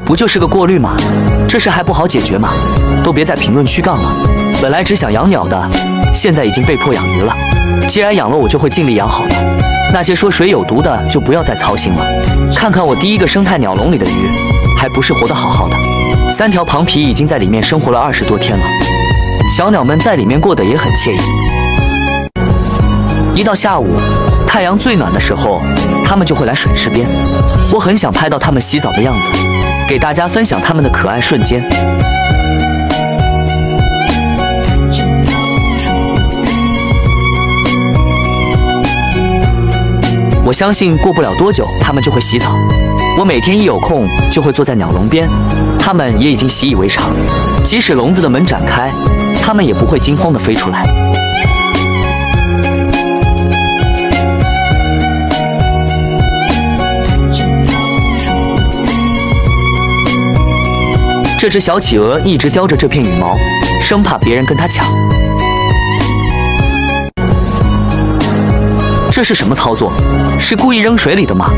不就是个过滤吗？这事还不好解决吗？都别在评论区杠了。本来只想养鸟的，现在已经被迫养鱼了。既然养了，我就会尽力养好的。那些说水有毒的，就不要再操心了。看看我第一个生态鸟笼里的鱼，还不是活得好好的。3条螃皮已经在里面生活了20多天了，小鸟们在里面过得也很惬意。一到下午，太阳最暖的时候，它们就会来水池边。我很想拍到它们洗澡的样子，给大家分享它们的可爱瞬间。我相信过不了多久，它们就会洗澡。我每天一有空就会坐在鸟笼边，它们也已经习以为常。即使笼子的门展开，它们也不会惊慌地飞出来。这只小企鹅一直叼着这片羽毛，生怕别人跟它抢。这是什么操作？是故意扔水里的吗？